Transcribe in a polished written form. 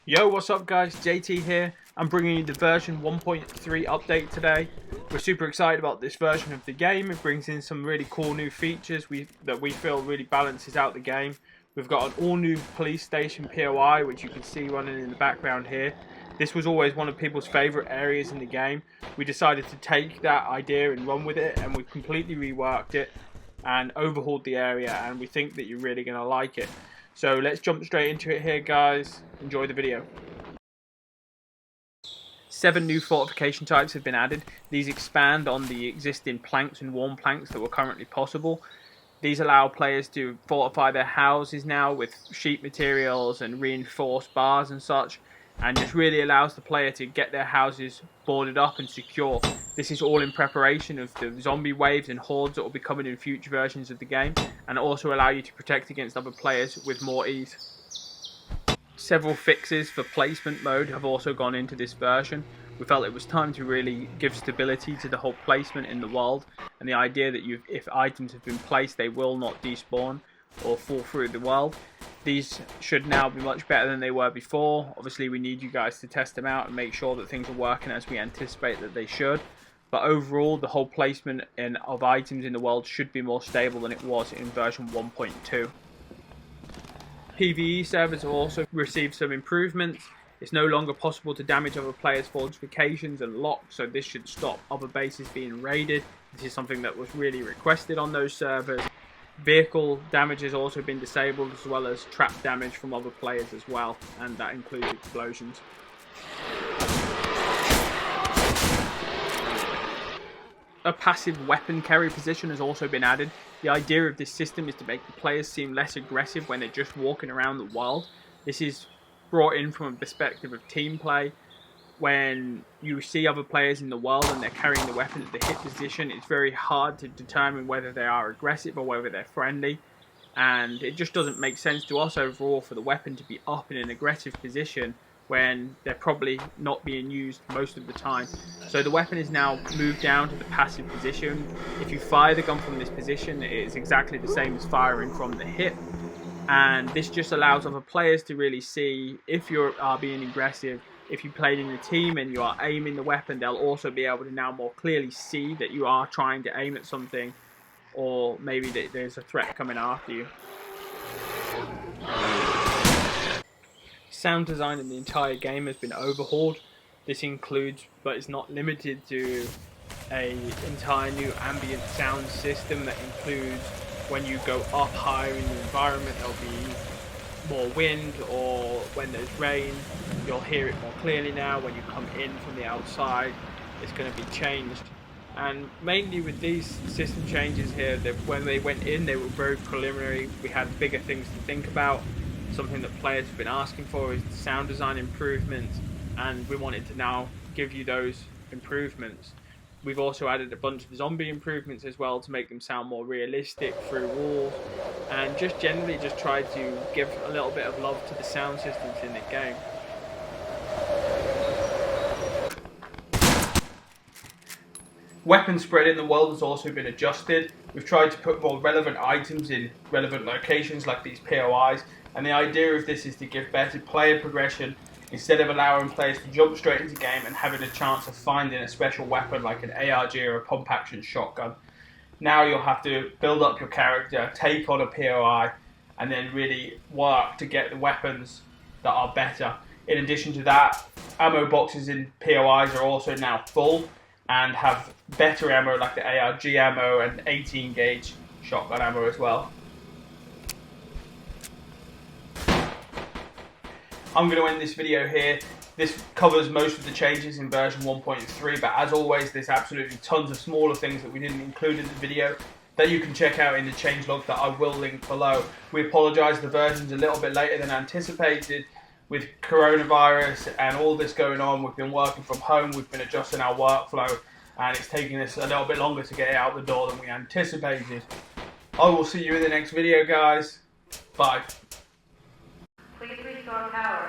Yo, what's up guys, JT here. I'm bringing you the version 1.3 update today. We're super excited about this version of the game. It brings in some really cool new features that we feel really balances out the game. We've got an all new police station POI, which you can see running in the background here. This was always one of people's favourite areas in the game. We decided to take that idea and run with it, and we've completely reworked it and overhauled the area, and we think that you're really going to like it. So let's jump straight into it here guys. Enjoy the video. 7 new fortification types have been added. These expand on the existing planks and warm planks that were currently possible. These allow players to fortify their houses now with sheet materials and reinforced bars and such, and just really allows the player to get their houses boarded up and secure. This is all in preparation of the zombie waves and hordes that will be coming in future versions of the game, and also allow you to protect against other players with more ease. Several fixes for placement mode have also gone into this version. We felt it was time to really give stability to the whole placement in the world, and the idea that if items have been placed, they will not despawn or fall through the world. These should now be much better than they were before. Obviously we need you guys to test them out and make sure that things are working as we anticipate that they should. But overall, the whole placement of items in the world should be more stable than it was in version 1.2. PvE servers have also received some improvements. It's no longer possible to damage other players' fortifications and locks, so this should stop other bases being raided. This is something that was really requested on those servers. Vehicle damage has also been disabled, as well as trap damage from other players as well, and that includes explosions. A passive weapon carry position has also been added. The idea of this system is to make the players seem less aggressive when they're just walking around the world. This is brought in from a perspective of team play. When you see other players in the world and they're carrying the weapon at the hit position, it's very hard to determine whether they are aggressive or whether they're friendly. And it just doesn't make sense to us overall for the weapon to be up in an aggressive position when they're probably not being used most of the time. So the weapon is now moved down to the passive position. If you fire the gun from this position, it is exactly the same as firing from the hip. And this just allows other players to really see if you are being aggressive. If you played in a team and you are aiming the weapon, they'll also be able to now more clearly see that you are trying to aim at something, or maybe that there's a threat coming after you. Sound design in the entire game has been overhauled. This includes, but is not limited to, an entire new ambient sound system that includes when you go up higher in the environment, there'll be more wind, or when there's rain, you'll hear it more clearly now. When you come in from the outside, it's going to be changed. And mainly with these system changes here, that when they went in, they were very preliminary. We had bigger things to think about. Something that players have been asking for is sound design improvements, and we wanted to now give you those improvements. We've also added a bunch of zombie improvements as well to make them sound more realistic through walls, and just generally just try to give a little bit of love to the sound systems in the game. Weapon spread in the world has also been adjusted. We've tried to put more relevant items in relevant locations like these POIs, and the idea of this is to give better player progression instead of allowing players to jump straight into the game and having a chance of finding a special weapon like an ARG or a pump action shotgun. Now you'll have to build up your character, take on a POI, and then really work to get the weapons that are better. In addition to that, ammo boxes in POIs are also now full and have better ammo like the ARG ammo and 18 gauge shotgun ammo as well. I'm going to end this video here. This covers most of the changes in version 1.3, but as always, there's absolutely tons of smaller things that we didn't include in the video that you can check out in the changelog that I will link below. We apologise, the version's a little bit later than anticipated. With coronavirus and all this going on, we've been working from home, we've been adjusting our workflow, and it's taking us a little bit longer to get it out the door than we anticipated. I will see you in the next video, guys. Bye. Please restore power.